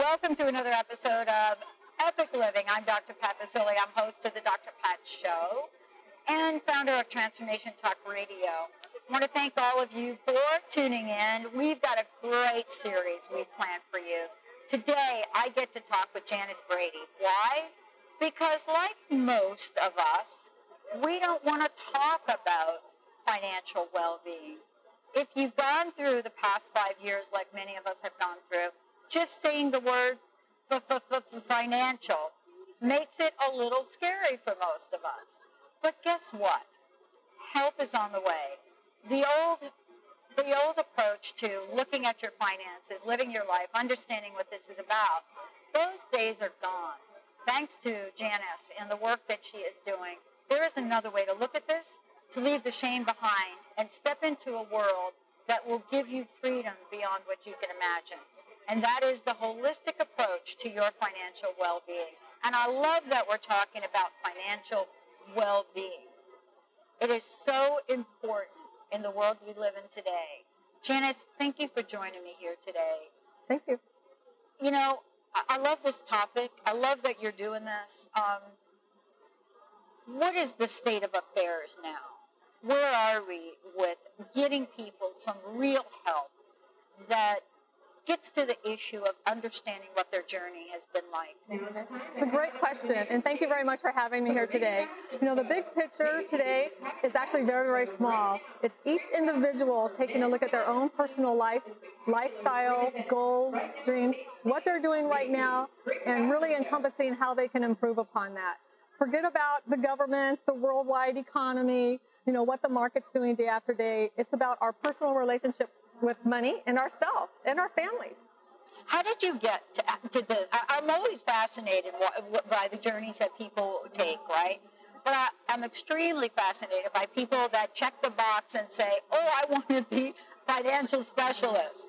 Welcome to another episode of Epic Living. I'm Dr. Pat Baccili. I'm host of the Dr. Pat Show and founder of Transformation Talk Radio. I want to thank all of you for tuning in. We've got a great series we've planned for you. Today, I get to talk with Janice Brady. Why? Because like most of us, we don't want to talk about financial well-being. If you've gone through the past 5 years, like many of us have gone through, just saying the word financial makes it a little scary for most of us. But guess what? Help is on the way. The old approach to looking at your finances, living your life, understanding what this is about, those days are gone. Thanks to Janice and the work that she is doing, there is another way to look at this, to leave the shame behind and step into a world that will give you freedom beyond what you can imagine. And that is the holistic approach to your financial well-being. And I love that we're talking about financial well-being. It is so important in the world we live in today. Janice, thank you for joining me here today. Thank you. You know, I love this topic. I love that you're doing this. What is the state of affairs now? Where are we with getting people some real help that gets to the issue of understanding what their journey has been like? It's a great question, and thank you very much for having me here today. You know, the big picture today is actually very, very small. It's each individual taking a look at their own personal lifestyle, goals, dreams, what they're doing right now, and really encompassing how they can improve upon that. Forget about the governments, the worldwide economy, you know, what the market's doing day after day. It's about our personal relationship with money and ourselves and our families. How did you get to this? I'm always fascinated by the journeys that people take, right? But I'm extremely fascinated by people that check the box and say, oh, I want to be a financial specialist.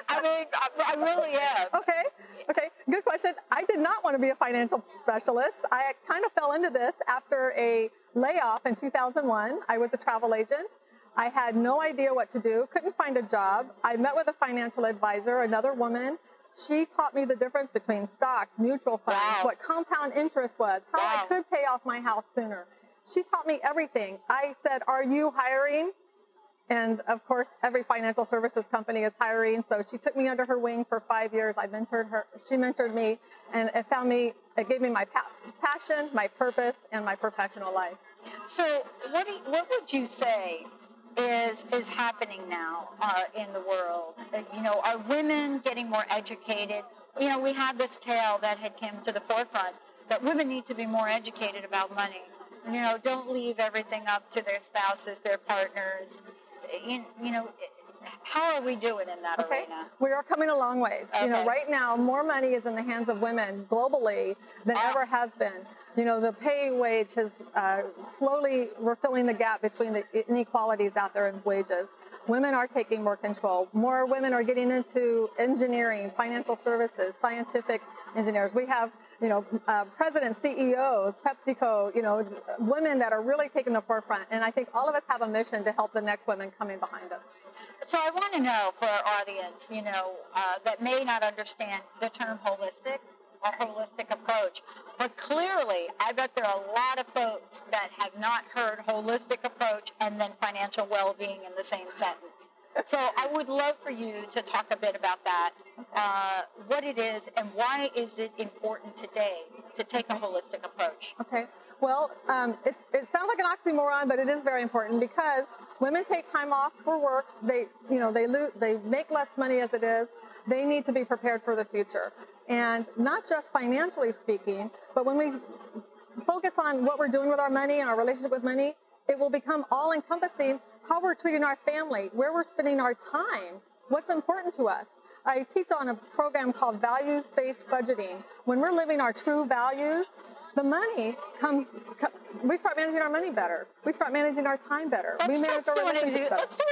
I mean, I really am. Okay, good question. I did not want to be a financial specialist. I kind of fell into this after a layoff in 2001. I was a travel agent. I had no idea what to do, couldn't find a job. I met with a financial advisor, another woman. She taught me the difference between stocks, mutual funds, what compound interest was, how I could pay off my house sooner. She taught me everything. I said, are you hiring? And of course, every financial services company is hiring. So she took me under her wing for 5 years. I mentored her. She mentored me, and it gave me my passion, my purpose, and my professional life. So what would you say is happening now in the world? You know, are women getting more educated? You know, we have this tale that had come to the forefront that women need to be more educated about money. You know, don't leave everything up to their spouses, their partners. You know, how are we doing in that arena? We are coming a long ways. You know, right now, more money is in the hands of women globally than ever has been. You know, the pay wage has slowly, we're filling the gap between the inequalities out there in wages. Women are taking more control. More women are getting into engineering, financial services, scientific engineers. We have, you know, presidents, CEOs, PepsiCo, you know, women that are really taking the forefront. And I think all of us have a mission to help the next women coming behind us. So I want to know for our audience, you know, that may not understand the term holistic or holistic approach, but clearly I bet there are a lot of folks that have not heard holistic approach and then financial well-being in the same sentence. So I would love for you to talk a bit about that, what it is and why is it important today to take a holistic approach? Okay. Well, it sounds like an oxymoron, but it is very important because women take time off for work. They make less money as it is. They need to be prepared for the future. And not just financially speaking, but when we focus on what we're doing with our money and our relationship with money, it will become all-encompassing how we're treating our family, where we're spending our time, what's important to us. I teach on a program called values-based budgeting. When we're living our true values, the money comes, we start managing our money better. We start managing our time better. Let's do an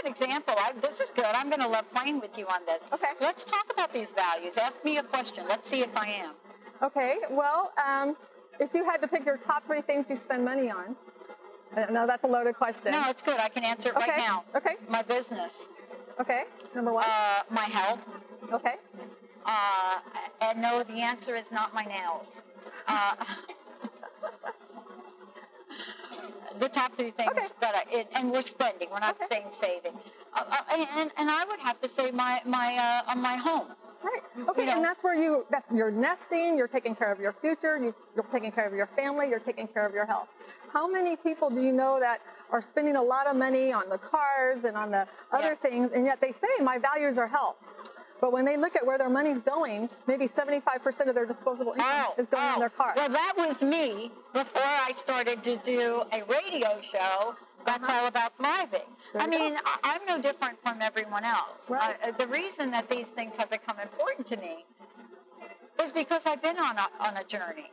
example. This is good. I'm going to love playing with you on this. Okay. Let's talk about these values. Ask me a question. Let's see if I am. Okay. Well, if you had to pick your top 3 things you spend money on, no, that's a loaded question. No, it's good. I can answer it right now. Okay. My business. Okay. Number 1. My health. Okay. And no, the answer is not my nails. Uh, the top three things and we're spending. We're not staying saving. And I would have to say my home. Right. Okay. And that's where you're nesting. You're taking care of your future. You're taking care of your family. You're taking care of your health. How many people do you know that are spending a lot of money on the cars and on the other things, and yet they say my values are health? But when they look at where their money's going, maybe 75% of their disposable income is going in their car. Well, that was me before I started to do a radio show that's all about thriving. I mean, I'm no different from everyone else. Right. The reason that these things have become important to me is because I've been on a journey.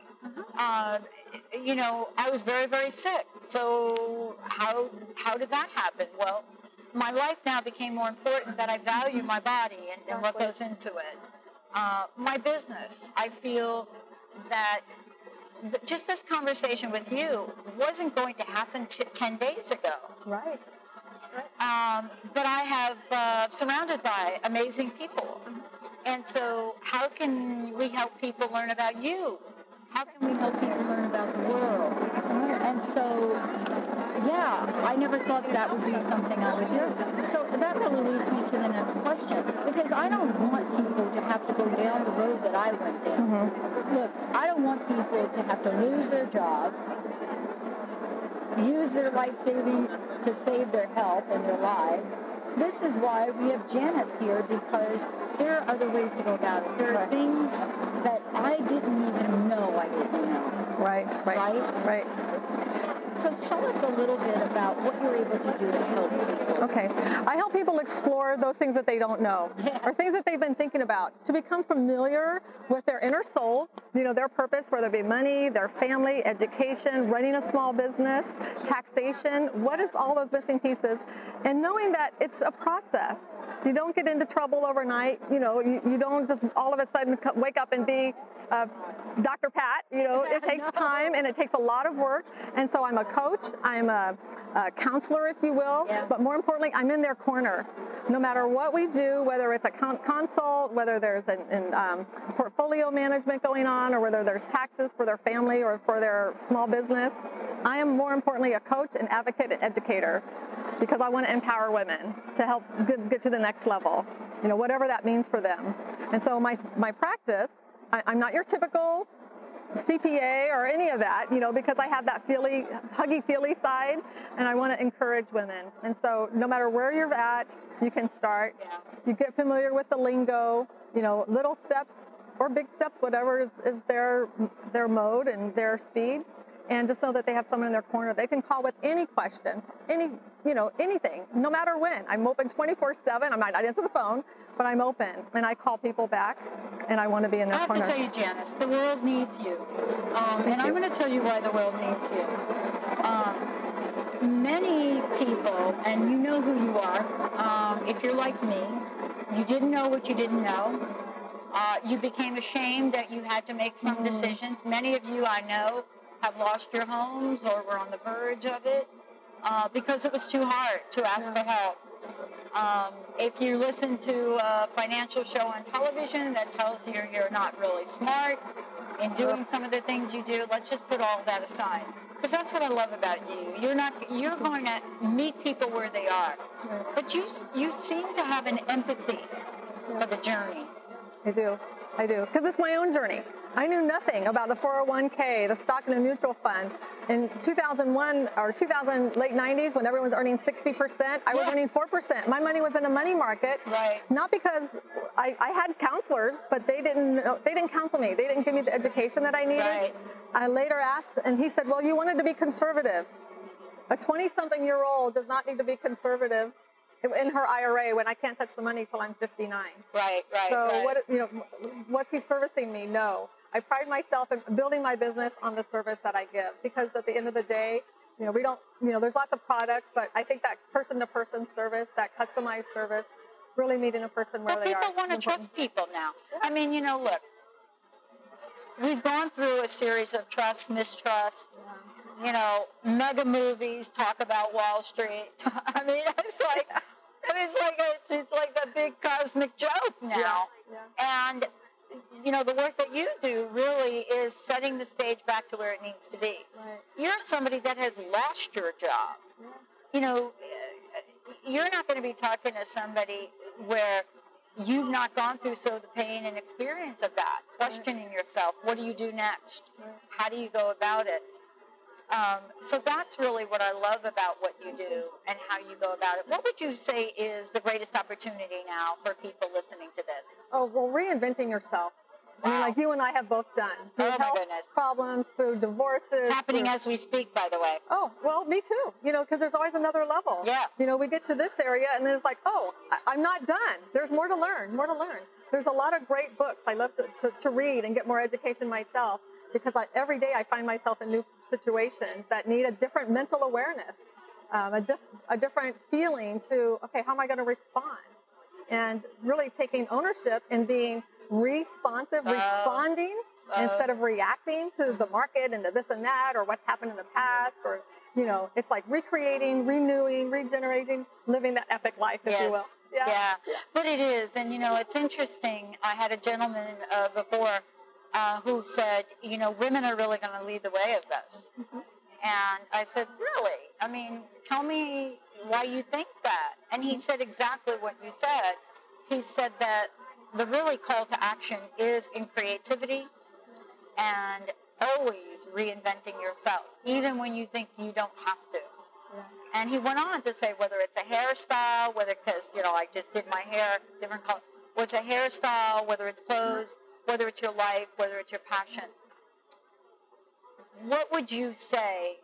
You know, I was very, very sick. So how did that happen? Well, my life now became more important, that I value my body and what goes into it. My business, I feel that just this conversation with you wasn't going to happen 10 days ago. Right. But I have surrounded by amazing people. And so how can we help people learn about you? How can we help people learn about the world? And so, I never thought that would be something I would do. So that really leads me to the next question, because I don't want people to have to go down the road that I went down. Look, I don't want people to have to lose their jobs, use their life savings to save their health and their lives. This is why we have Janice here, because there are other ways to go about it. There are things that I didn't even know I didn't know. Right? So tell us a little bit about what you're able to do to help people. Okay. I help people explore those things that they don't know, or things that they've been thinking about, to become familiar with their inner soul, you know, their purpose, whether it be money, their family, education, running a small business, taxation, what is all those missing pieces, and knowing that it's a process. You don't get into trouble overnight. You know, you don't just all of a sudden wake up and be Dr. Pat. You know, it takes time and it takes a lot of work. And so I'm a coach. I'm a counselor, if you will. But more importantly, I'm in their corner. No matter what we do, whether it's a consult, whether there's an portfolio management going on, or whether there's taxes for their family or for their small business, I am more importantly a coach, an advocate, an educator, because I want to empower women to help get to the next level, you know, whatever that means for them. And so my practice, I'm not your typical CPA or any of that, you know, because I have that huggy-feely side, and I want to encourage women. And so no matter where you're at, you can start. You get familiar with the lingo, you know, little steps or big steps, whatever is their mode and their speed. And just know that they have someone in their corner. They can call with any question, anything, no matter when. I'm open 24/7. I might not answer the phone, but I'm open, and I call people back, and I want to be in their corner. I have to tell you, Janice, the world needs you. And I'm going to tell you why the world needs you. Many people, and you know who you are, if you're like me, you didn't know what you didn't know. You became ashamed that you had to make some decisions. Many of you I know have lost your homes or were on the verge of it because it was too hard to ask for help. If you listen to a financial show on television that tells you you're not really smart in doing some of the things you do, let's just put all that aside. Because that's what I love about you. You're going to meet people where they are. But you seem to have an empathy for the journey. I do. Because it's my own journey. I knew nothing about the 401k, the stock and the mutual fund. In 2001 or late 90s, when everyone was earning 60%, I was earning 4%. My money was in a money market. Right. Not because I had counselors, but they didn't counsel me. They didn't give me the education that I needed. Right. I later asked, and he said, well, you wanted to be conservative. A 20-something-year-old does not need to be conservative in her IRA when I can't touch the money till I'm 59. Right. So what's he servicing me? No. I pride myself in building my business on the service that I give, because at the end of the day, we don't, there's lots of products, but I think that person-to-person service, that customized service, really meeting a person where they are. People want to trust people now. I mean, look, we've gone through a series of trust, mistrust. Mega movies talk about Wall Street. I mean, it's like the big cosmic joke now. Yeah. And, the work that you do really is setting the stage back to where it needs to be. Right. You're somebody that has lost your job. Yeah. You're not going to be talking to somebody where you've not gone through the pain and experience of that, questioning yourself. What do you do next? Right. How do you go about it? So that's really what I love about what you do and how you go about it. What would you say is the greatest opportunity now for people listening to this? Oh, well, reinventing yourself. Wow. I mean, like you and I have both done. Through health problems, through divorces. It's happening as we speak, by the way. Oh, well, me too. Because there's always another level. Yeah. We get to this area and there's like, oh, I'm not done. There's more to learn, There's a lot of great books I love to read and get more education myself, because every day I find myself in new situations that need a different mental awareness, a different feeling to, okay, how am I going to respond? And really taking ownership and being responsive, responding instead of reacting to the market and to this and that, or what's happened in the past, or, it's like recreating, renewing, regenerating, living that epic life, if you will. Yeah. But it is. And, it's interesting. I had a gentleman before who said, women are really going to lead the way of this. Mm-hmm. And I said, really? I mean, tell me why you think that. And he said exactly what you said. He said that the really call to action is in creativity and always reinventing yourself, even when you think you don't have to. Yeah. And he went on to say whether it's a hairstyle, because, I just did my hair, different color, whether it's a hairstyle, whether it's clothes, whether it's your life, whether it's your passion. What would you say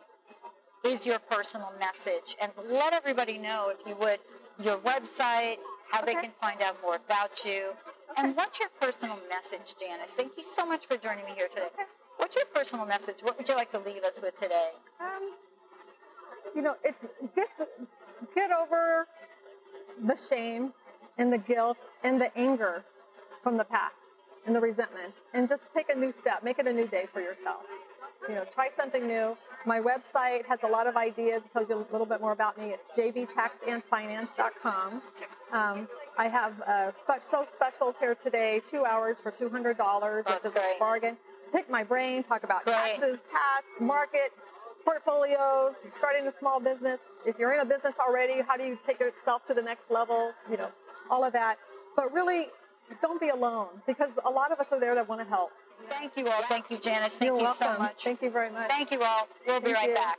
is your personal message? And let everybody know, if you would, your website, how they can find out more about you. And what's your personal message, Janice? Thank you so much for joining me here today. What's your personal message? What would you like to leave us with today? It's get over the shame and the guilt and the anger from the past and the resentment, and just take a new step. Make it a new day for yourself. Try something new. My website has a lot of ideas. It tells you a little bit more about me. It's jbtaxandfinance.com. I have specials here today, 2 hours for $200, which is a bargain. Pick my brain, talk about taxes, past, market, portfolios, starting a small business. If you're in a business already, how do you take yourself to the next level? All of that. But really, don't be alone, because a lot of us are there that want to help. Thank you all. Thank you, Janice. Thank You're you welcome. so much. Thank you very much. Thank you all. We'll be right back.